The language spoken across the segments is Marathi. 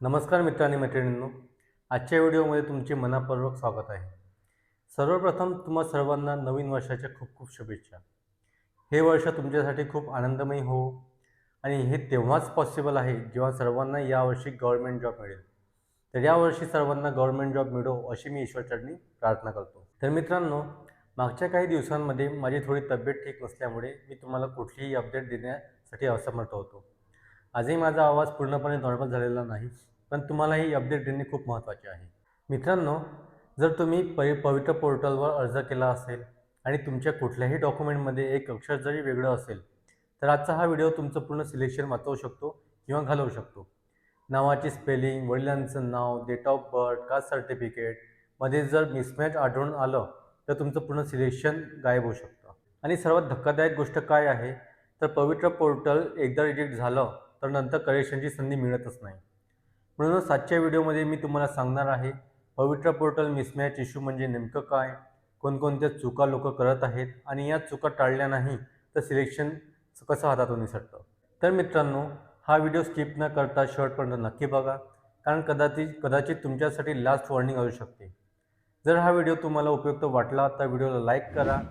नमस्कार मित्र आणि मैत्रिणींनो. आजच्या व्हिडिओमध्ये तुमचे मनःपूर्वक स्वागत आहे. सर्वप्रथम तुम्हा सर्वांना नवीन वर्षाच्या खूप खूप शुभेच्छा. हे वर्ष तुमच्यासाठी खूप आनंदमयी हो आणि हे तेव्हाच पॉसिबल आहे जेव्हा सर्वांना यावर्षी गव्हर्नमेंट जॉब मिळेल. तर यावर्षी सर्वांना गव्हर्नमेंट जॉब मिळो अशी मी ईश्वरचरणी प्रार्थना करतो. तर मित्रांनो, मागच्या काही दिवसांमध्ये माझी थोडी तब्येत ठीक नसल्यामुळे मी तुम्हाला कुठलीही अपडेट देण्यासाठी असमर्थ होतो. आजही माझा आवाज पूर्णपणे नॉर्मल झालेला नाही, पण तुम्हाला ही अपडेट देणे खूप महत्त्वाचे आहे. मित्रांनो, जर तुम्ही पवित्र पोर्टलवर अर्ज केला असेल आणि तुमच्या कुठल्याही डॉक्युमेंटमध्ये एक अक्षर जरी वेगळं असेल, तर आजचा हा व्हिडिओ तुमचं पूर्ण सिलेक्शन वाचवू शकतो किंवा घालवू शकतो. नावाची स्पेलिंग, वडिलांचं नाव, डेट ऑफ बर्थ, कास्ट सर्टिफिकेटमध्ये जर मिसमॅच आढळून आलं, तर तुमचं पूर्ण सिलेक्शन गायब होऊ शकतं. आणि सर्वात धक्कादायक गोष्ट काय आहे, तर पवित्र पोर्टल एकदा रिजेक्ट झालं, तर नंतर करेक्शनची संधी मिळतच नाही. म्हणूनच आजच्या व्हिडिओमध्ये मी तुम्हाला सांगणार आहे, पवित्र पोर्टल मिसमॅच इश्यू म्हणजे नेमकं काय, कोणकोणत्या चुका लोक करत आहेत आणि या चुका टाळल्या नाही तर सिलेक्शन कसं हातातून निसटतं. तर मित्रांनो, हा व्हिडिओ स्किप न करता शेवटपर्यंत नक्की बघा, कारण कदाचित तुमच्यासाठी लास्ट वॉर्निंग असू शकते. जर हा व्हिडिओ तुम्हाला उपयुक्त वाटला तर व्हिडिओला लाईक करा.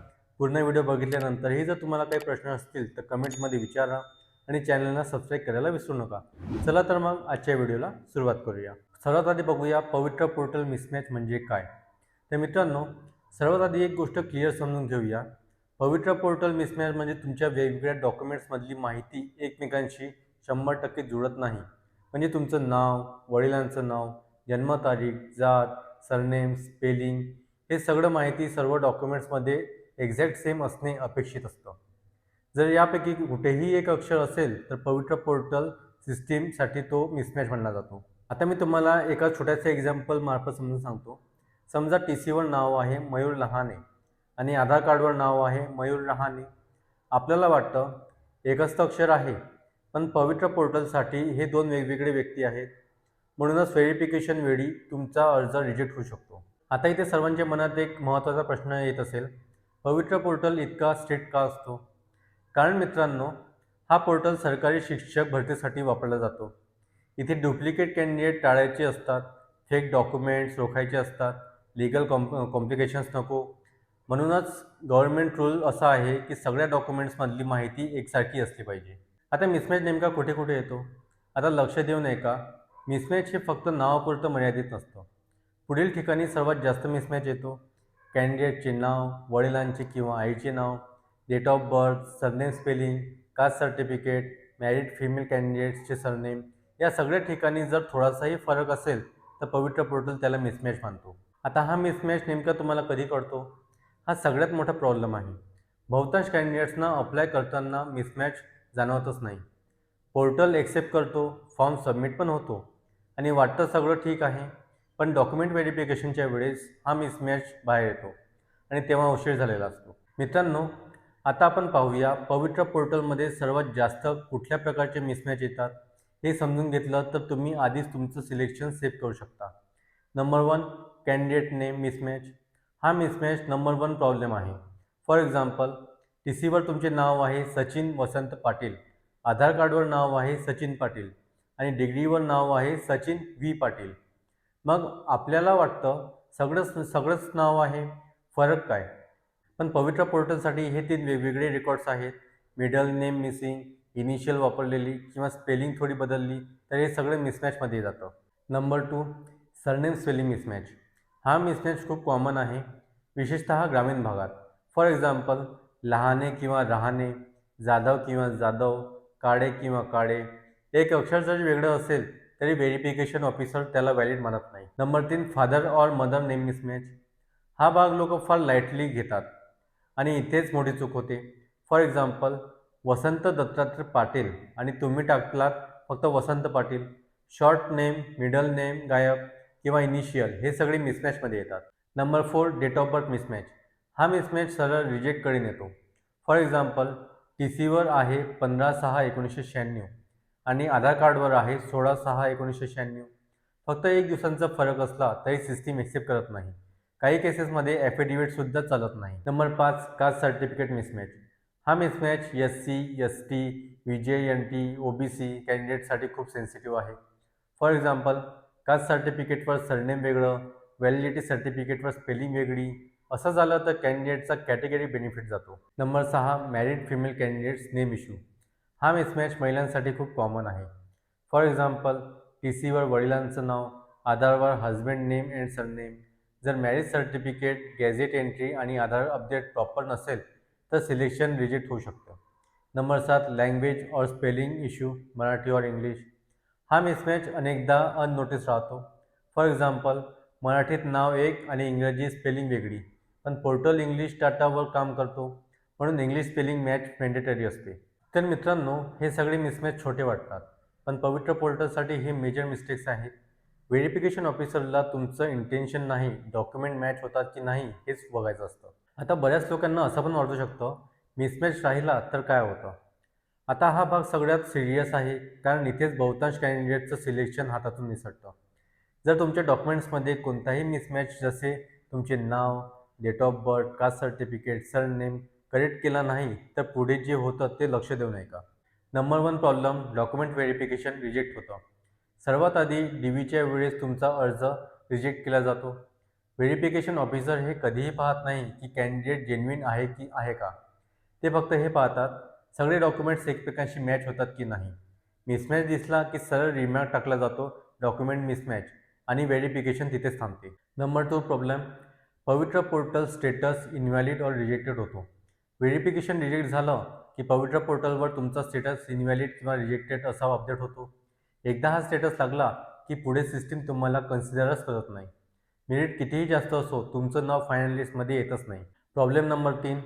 पूर्ण व्हिडिओ बघितल्यानंतरही जर तुम्हाला काही प्रश्न असतील तर कमेंटमध्ये विचारा आणि चॅनलला सबस्क्राईब करायला विसरू नका. चला तर मग आजच्या व्हिडिओला सुरुवात करूया. सर्वात आधी बघूया पवित्र पोर्टल मिसमॅच म्हणजे काय. तर मित्रांनो, सर्वात आधी एक गोष्ट क्लिअर समजून घेऊया. पवित्र पोर्टल मिसमॅच म्हणजे तुमच्या वेगवेगळ्या डॉक्युमेंट्समधली माहिती एकमेकांशी 100% जुळत नाही. म्हणजे तुमचं नाव, वडिलांचं नाव, जन्मतारीख, जात, सरनेम, स्पेलिंग हे सगळं माहिती सर्व डॉक्युमेंट्समध्ये एक्झॅक्ट सेम असणे अपेक्षित असतं. जर यापैकी कुठेही एक अक्षर असेल तर पवित्र पोर्टल सिस्टीमसाठी तो मिसमॅच मानला जातो. आता मी तुम्हाला एका छोट्याशा एक्झाम्पल मार्फत समजून सांगतो. समजा TCवर नाव आहे मयूर लहाने आणि आधार कार्डवर नाव आहे मयूर लहाने. आपल्याला वाटतं एकच तर अक्षर आहे, पण पवित्र पोर्टलसाठी हे दोन वेगवेगळे व्यक्ती आहेत. म्हणूनच व्हेरिफिकेशन वेळी तुमचा अर्ज रिजेक्ट होऊ शकतो. आता इथे सर्वांच्या मनात एक महत्त्वाचा प्रश्न येत असेल, पवित्र पोर्टल इतका स्ट्रिक्ट का असतो? कारण मित्रांनो, हा पोर्टल सरकारी शिक्षक भरतीसाठी वापरला जातो. इथे डुप्लिकेट कॅन्डिडेट टाळायचे असतात, फेक डॉक्युमेंट्स रोखायचे असतात, लीगल कॉम्प्लिकेशन्स नको. म्हणूनच गव्हर्नमेंट रूल असा आहे की सगळ्या डॉक्युमेंट्समधली माहिती एकसारखी असली पाहिजे. आता मिसमॅच नेमका कुठे कुठे येतो? आता लक्ष देऊन ऐका. मिसमॅच हे फक्त नावापुरतं मर्यादित नसतं. पुढील ठिकाणी सर्वात जास्त मिसमॅच येतो. कॅन्डिडेटचे नाव, वडिलांचे किंवा आईचे नाव, date of birth, surname spelling, caste certificate, married female कॅन्डिडेट्सचे सरनेम या सगळ्या ठिकाणी जर थोडासाही फरक असेल तर पवित्र पोर्टल त्याला मिसमॅच मानतो. आता हा मिसमॅच नेमका तुम्हाला कधी कळतो? हा सगळ्यात मोठा प्रॉब्लेम आहे. बहुतांश कॅन्डिडेट्सना अप्लाय करताना मिसमॅच जाणवतच नाही. पोर्टल एक्सेप्ट करतो, फॉर्म सबमिट पण होतो आणि वाटतं सगळं ठीक आहे, पण डॉक्युमेंट व्हेरिफिकेशनच्या वेळेस हा मिसमॅच बाहेर येतो आणि तेव्हा उशीर झालेला असतो. मित्रांनो, आता आपण पाहूया पवित्र पोर्टलमध्ये सर्वात जास्त कुठल्या प्रकारचे मिसमॅच येतात. हे समजून घेतलं तर तुम्ही आधीच तुमचं सिलेक्शन सेव्ह करू शकता. Number 1, candidate name mismatch. हा मिसमॅच नंबर 1 प्रॉब्लेम आहे. फॉर एक्झाम्पल, TCवर तुमचे नाव आहे सचिन वसंत पाटील, आधार कार्डवर नाव आहे सचिन पाटील आणि डिग्रीवर नाव आहे सचिन V पाटील. मग आपल्याला वाटतं सगळंच नाव आहे, फरक काय? पण पवित्र पोर्टलसाठी हे 3 वेगवेगळे रेकॉर्ड्स आहेत. मिडल नेम मिसिंग, इनिशियल वापरलेली किंवा स्पेलिंग थोडी बदलली तर हे सगळं मिसमॅचमध्ये जातं. Number 2, surname spelling mismatch. हा मिसमॅच खूप कॉमन आहे, विशेषतः ग्रामीण भागात. फॉर एक्झाम्पल, लहाने किंवा रहाणे, जाधव किंवा जाधव, काळे किंवा काळे. एक अक्षर जरी वेगळं असेल तरी व्हेरिफिकेशन ऑफिसर त्याला व्हॅलिड मानत नाही. Number 3, father or mother name mismatch. हा भाग लोक फार लाईटली घेतात आणि इथेच मोठी चूक होते. फॉर एक्झाम्पल, वसंत दत्तात्रय पाटील आणि तुम्ही टाकलात फक्त Vasant Patil. Short name, middle name गायब किंवा इनिशियल हे सगळे मिसमॅचमध्ये येतात. Number 4, date of birth mismatch. हा मिसमॅच सरळ रिजेक्टकडे नेतो. फॉर एक्झाम्पल, TCवर आहे 15/6/1996 आणि आधार कार्डवर आहे 16/6/1996. फक्त 1 दिवसांचा फरक असला तरी सिस्टीम एक्सेप्ट करत नाही. काही केसेसमध्ये ॲफिडेव्हिटसुद्धा चालत नाही. Number 5, caste certificate mismatch. हा mismatch SC, ST, VJ, NT, OBC कॅन्डिडेटसाठी खूप सेन्सिटिव्ह आहे. फॉर एक्झाम्पल, कास्ट सर्टिफिकेटवर सरनेम वेगळं, व्हॅलिडिटी सर्टिफिकेटवर स्पेलिंग वेगळी. असं झालं तर कॅन्डिडेटचा कॅटेगरी बेनिफिट जातो. Number 6, married female candidates name issue. हा मिसमॅच महिलांसाठी खूप कॉमन आहे. फॉर एक्झाम्पल, TCवर वडिलांचं नाव, आधारवर हजबंड नेम अँड सरनेम. जर मॅरेज सर्टिफिकेट, गॅझेट एंट्री आणि आधार अपडेट प्रॉपर नसेल तर सिलेक्शन रिजेक्ट होऊ शकतं. नंबर 7, लँग्वेज और स्पेलिंग इश्यू, मराठी और इंग्लिश. हा मिसमॅच अनेकदा अननोटीस राहतो. फॉर एक्झाम्पल, मराठीत नाव एक आणि इंग्रजी स्पेलिंग वेगळी, पण पोर्टल इंग्लिश डाटावर काम करतो म्हणून इंग्लिश स्पेलिंग मॅच मॅन्डेटरी असते. तर मित्रांनो, हे सगळे मिसमॅच छोटे वाटतात, पण पवित्र पोर्टलसाठी हे मेजर मिस्टेक्स आहेत. व्हेरिफिकेशन ऑफिसरला तुमचं इंटेन्शन नाही, डॉक्युमेंट मॅच होतात की नाही हेच बघायचं असतं. आता बऱ्याच लोकांना असं पण वाटू शकतं, मिसमॅच राहिला तर काय होतं. आता हा भाग सगळ्यात सिरियस आहे, कारण इथेच बहुतांश कॅन्डिडेटचं सिलेक्शन हातातून निसटतं. जर तुमच्या डॉक्युमेंट्समध्ये कोणताही मिसमॅच, जसे तुमचे नाव, date of birth, caste certificate, surname correct केला नाही तर पुढे जे होतं ते लक्ष देऊ नये का. Number 1 problem, document verification reject होतं. सर्वात आधी DVच्या वेळेस तुमचा अर्ज रिजेक्ट केला जातो. व्हेरिफिकेशन ऑफिसर हे कधीही पाहत नाही की कॅन्डिडेट जेन्युइन आहे की आहे का. ते फक्त हे पाहतात, सगळे डॉक्युमेंट्स एकमेकांशी मॅच होतात की नाही. मिसमॅच दिसला की सरळ रिमार्क टाकला जातो, डॉक्युमेंट मिसमॅच, आणि व्हेरिफिकेशन तिथेच थांबते. नंबर 2 प्रॉब्लेम, पवित्र पोर्टल स्टेटस इनव्हॅलिड और रिजेक्टेड होतो. व्हेरिफिकेशन रिजेक्ट झालं की पवित्र पोर्टलवर तुमचा स्टेटस इनव्हॅलिड किंवा रिजेक्टेड असा अपडेट होतो. एकदा हा स्टेटस लागला की पुढे सिस्टीम तुम्हाला कन्सिडरच करत नाही. मेरिट कितीही जास्त असो, तुमचं नाव फायनल लिस्टमध्ये येतच नाही. प्रॉब्लेम नंबर 3,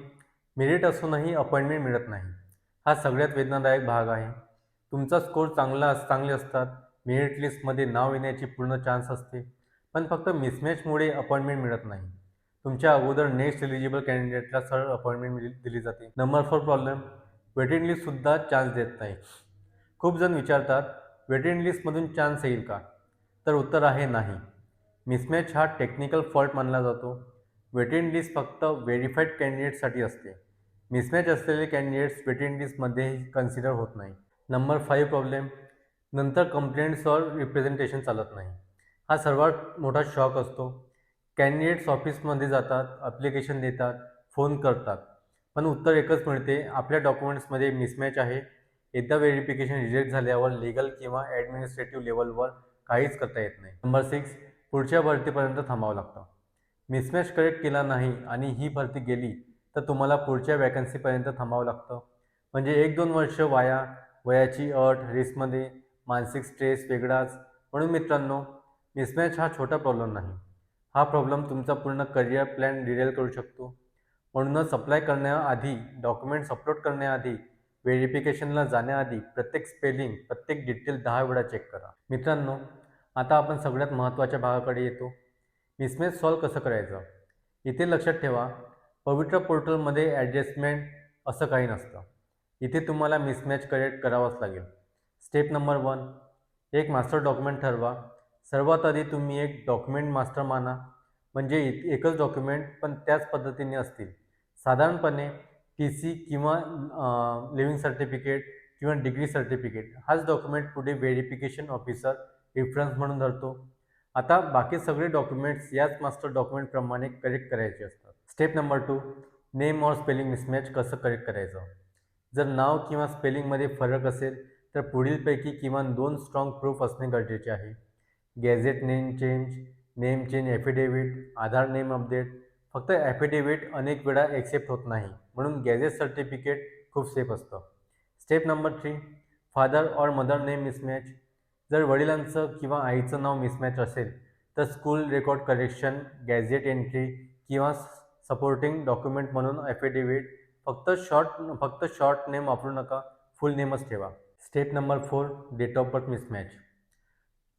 मेरिट असूनही अपॉइंटमेंट मिळत नाही. हा सगळ्यात वेदनादायक भाग आहे. तुमचा स्कोर चांगले असतात, मेरिट लिस्टमध्ये नाव येण्याची पूर्ण चान्स असते, पण फक्त मिसमॅचमुळे अपॉइंटमेंट मिळत नाही. तुमच्या अगोदर नेक्स्ट एलिजिबल कॅन्डिडेटला सरळ अपॉइंटमेंट दिली जाते. नंबर 4 प्रॉब्लेम, वेटिंग लिस्टसुद्धा चान्स देत नाही. खूप जण विचारतात, वेटिंग लिस्टमधून चान्स येईल का? तर उत्तर आहे नाही. मिसमॅच हा टेक्निकल फॉल्ट मानला जातो. वेटिंग लिस्ट फक्त व्हेरीफाईड कॅन्डिडेटसाठी असते. मिसमॅच असलेले कॅन्डिडेट्स वेटिंग लिस्टमध्येही कन्सिडर होत नाही. नंबर 5 प्रॉब्लेम, नंतर कंप्लेंट्सवर रिप्रेझेंटेशन चालत नाही. हा सर्वात मोठा शॉक असतो. कॅन्डिडेट्स ऑफिसमध्ये जातात, ॲप्लिकेशन देतात, फोन करतात, पण उत्तर एकच मिळते, आपल्या डॉक्युमेंट्समध्ये मिसमॅच आहे. एकदा व्हेरिफिकेशन रिजेक्ट झाल्यावर लीगल किंवा ॲडमिनिस्ट्रेटिव्ह लेवलवर काहीच करता येत नाही. नंबर 6, पुढच्या भरतीपर्यंत थांबावं लागतं. मिसमॅच करेक्ट केला नाही आणि ही भरती गेली तर तुम्हाला पुढच्या वॅकन्सीपर्यंत थांबावं लागतं. म्हणजे 1-2 वर्ष वाया, वयाची अट, रिस्कमध्ये, मानसिक स्ट्रेस वेगळाच. म्हणून मित्रांनो, मिसमॅच हा छोटा प्रॉब्लेम नाही. हा प्रॉब्लेम तुमचा पूर्ण करिअर प्लॅन डिरेल करू शकतो. म्हणूनच अप्लाय करण्याआधी, डॉक्युमेंट्स अपलोड करण्याआधी, व्हेरिफिकेशनला जाण्याआधी प्रत्येक स्पेलिंग, प्रत्येक डिटेल 10 वेळा चेक करा. मित्रांनो, आता आपण सगळ्यात महत्त्वाच्या भागाकडे येतो, मिसमॅच सॉल्व्ह कसं करायचं. इथे लक्षात ठेवा, पवित्र पोर्टलमध्ये ॲडजस्टमेंट असं काही नसतं. इथे तुम्हाला मिसमॅच करेक्ट करावंच लागेल. स्टेप नंबर 1, एक मास्टर डॉक्युमेंट ठरवा. सर्वात आधी तुम्ही एक डॉक्युमेंट मास्टर माना, म्हणजे एकच डॉक्युमेंट पण त्याच पद्धतीने असतील. साधारणपणे TC किंवा लिव्हिंग सर्टिफिकेट किंवा डिग्री सर्टिफिकेट हाच डॉक्युमेंट पुढे व्हेरिफिकेशन ऑफिसर रेफरन्स म्हणून धरतो. आता बाकी सगळे डॉक्युमेंट्स याच मास्टर डॉक्युमेंटप्रमाणे करेक्ट करायचे असतात. स्टेप नंबर 2, नेम और स्पेलिंग मिसमॅच कसं करेक्ट करायचं. जर नाव किंवा स्पेलिंगमध्ये फरक असेल तर पुढीलपैकी किमान 2 स्ट्रॉंग प्रूफ असणे गरजेचे आहे. Gazette name change affidavit, Aadhaar name update. फक्त ॲफिडेव्हिट अनेक वेळा ॲक्सेप्ट होत नाही, म्हणून गॅझेट सर्टिफिकेट खूप सेफ असतं. स्टेप नंबर 3, फादर और मदर नेम मिसमॅच. जर वडिलांचं किंवा आईचं नाव मिसमॅच असेल तर school record correction, gazette entry किंवा सपोर्टिंग डॉक्युमेंट म्हणून ॲफिडेव्हिट. फक्त शॉर्ट नेम वापरू नका, फुल नेमच ठेवा. Step number 4, date of birth mismatch.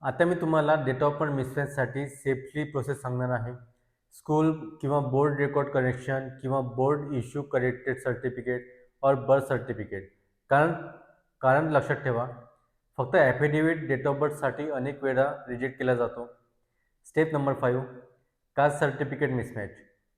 आता मी तुम्हाला date of birth मिसमॅचसाठी safely process सांगणार आहे. स्कूल किंवा बोर्ड रेकॉर्ड करेक्शन किंवा बोर्ड इश्यू करेक्टेड सर्टिफिकेट और बर्थ सर्टिफिकेट. कारण कारण लक्षात ठेवा, फक्त ॲफिडेव्हिट डेट ऑफ बर्थसाठी अनेक वेळा रिजेक्ट केला जातो. Step number 5, caste certificate mismatch.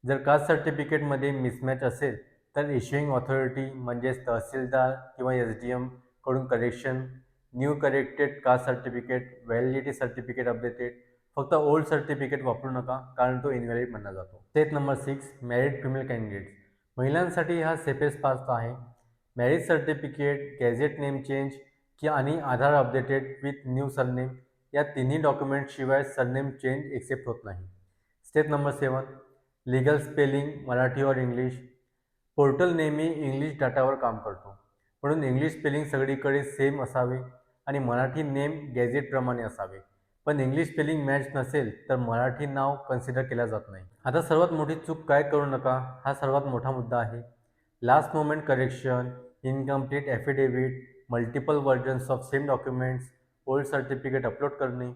जर कास्ट सर्टिफिकेटमध्ये मिसमॅच असेल तर इश्युइंग ऑथॉरिटी म्हणजेच तहसीलदार किंवा SDM कडून correction new corrected caste certificate, validity certificate updated. फक्त ओल्ड सर्टिफिकेट वापरू नका, कारण तो इनव्हॅलिड मानला जातो. Step number 6, married female candidates. महिलांसाठी हा सेफेस्ट पाथ आहे. Marriage certificate, gazette name change आणि Aadhaar updated with new surname या तिन्ही डॉक्युमेंटशिवाय सरनेम चेंज एक्सेप्ट होत नाही. Step number 7, legal spelling Marathi और इंग्लिश. पोर्टल नेहमी इंग्लिश डाटावर काम करतो, म्हणून इंग्लिश स्पेलिंग सगळीकडे सेम असावे आणि मराठी नेम गॅझेटप्रमाणे असावे. पण इंग्लिश स्पेलिंग मॅच नसेल तर मराठी नाव कन्सिडर केलं जात नाही. आता सर्वात मोठी चूक काय करू नका, हा सर्वात मोठा मुद्दा आहे. Last moment correction, incomplete affidavit, multiple versions of same documents, old certificate upload करणे,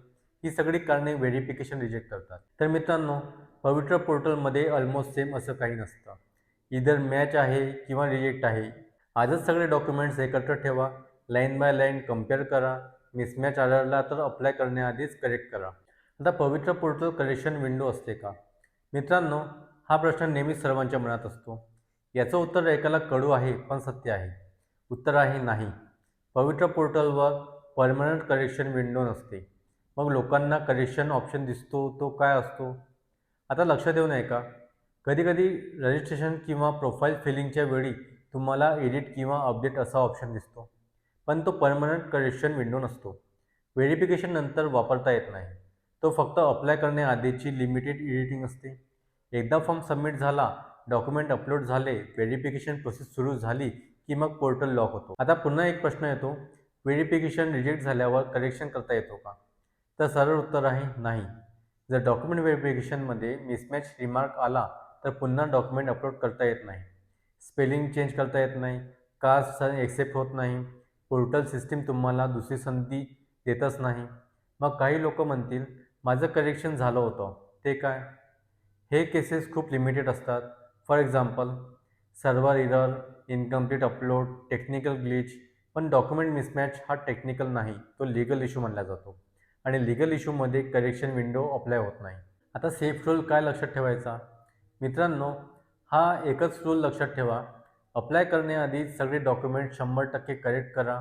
ही सगळी कारणे व्हेरिफिकेशन रिजेक्ट करतात. तर मित्रांनो, पवित्र पोर्टलमध्ये ऑलमोस्ट सेम असं काही नसतं. इधर मॅच आहे किंवा रिजेक्ट आहे. आजच सगळे डॉक्युमेंट्स एकत्र ठेवा, लाईन बाय लाईन कम्पेअर करा. मिसमॅच आढळला तर अप्लाय करण्याआधीच करेक्ट करा. आता पवित्र पोर्टल करेक्शन विंडो असते का? मित्रांनो, हा प्रश्न नेहमीच सर्वांच्या मनात असतो. याचं उत्तर ऐकायला कडू आहे, पण सत्य आहे. उत्तर आहे नाही. पवित्र पोर्टलवर परमनंट करेक्शन विंडो नसते. मग लोकांना करेक्शन ऑप्शन दिसतो, तो काय असतो? आता लक्ष देऊन ऐका. कधीकधी रजिस्ट्रेशन किंवा प्रोफाईल फिलिंगच्या वेळी तुम्हाला एडिट किंवा अपडेट असा ऑप्शन दिसतो, पण तो परमनंट करेक्शन विंडो नसतो. व्हेरिफिकेशन नंतर वापरता येत नाही. तो फक्त अप्लाय करण्याआधीची लिमिटेड एडिटिंग असते. एकदा फॉर्म सबमिट झाला, डॉक्युमेंट अपलोड झाले, व्हेरिफिकेशन प्रोसेस सुरू झाली की मग पोर्टल लॉक होतो. आता पुन्हा एक प्रश्न येतो, व्हेरिफिकेशन रिजेक्ट झाल्यावर करेक्शन करता येतो का? तर सरळ उत्तर आहे नाही. जर डॉक्युमेंट व्हेरिफिकेशनमध्ये मिसमॅच रिमार्क आला तर पुन्हा डॉक्युमेंट अपलोड करता येत नाही. स्पेलिंग चेंज करता येत नाही, कास्ट एक्सेप्ट होत नाही, पोर्टल सिस्टीम तुम्हाला दुसरी संधी देतच नाही. मग काही लोक म्हणतील, माझं करेक्शन झालं होतं, ते काय? हे केसेस खूप लिमिटेड असतात. For example, server error, incomplete upload, technical glitch. पण डॉक्युमेंट मिसमॅच हा टेक्निकल नाही, तो लीगल इश्यू मानला जातो आणि लीगल इश्यूमध्ये करेक्शन विंडो अप्लाय होत नाही. आता सेफ रूल काय लक्षात ठेवायचा? मित्रांनो, हा एकच रूल लक्षात ठेवा. अप्लाय करण्याआधी सगळे डॉक्युमेंट 100% करेक्ट करा.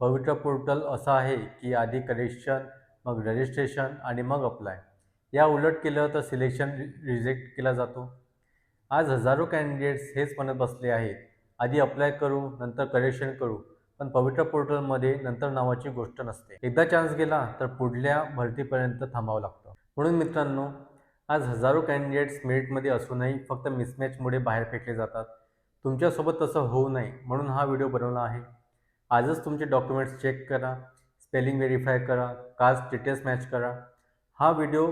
पवित्र पोर्टल असं आहे की आधी करेक्शन, मग रजिस्ट्रेशन आणि मग अप्लाय. या उलट केलं तर सिलेक्शन रिजेक्ट केला जातो. आज हजारो कॅन्डिडेट्स हेच म्हणत बसले आहेत, आधी अप्लाय करू, नंतर करेक्शन करू. पण पवित्र पोर्टलमध्ये नंतर नावाची गोष्ट नसते. एकदा चान्स गेला तर पुढल्या भरतीपर्यंत थांबावं लागतं. म्हणून मित्रांनो, आज हजारो कॅन्डिडेट्स मेरिटमध्ये असूनही फक्त मिसमॅचमुळे बाहेर फेकले जातात. तुमच्यासोबत तसं होऊ नये म्हणून हा व्हिडिओ बनवला आहे. आजच तुमचे डॉक्युमेंट्स चेक करा, स्पेलिंग व्हेरीफाय करा, कास्ट डिटेल्स मॅच करा. हा व्हिडिओ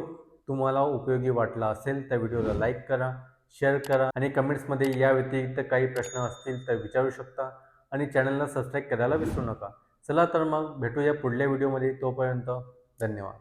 तुम्हाला उपयोगी वाटला असेल तर व्हिडिओला लाईक करा, शेअर करा आणि कमेंट्समध्ये या व्यतिरिक्त काही प्रश्न असतील तर विचारू शकता आणि चॅनलला सबस्क्राईब करायला विसरू नका. चला तर मग भेटूया पुढल्या व्हिडिओमध्ये. तोपर्यंत धन्यवाद.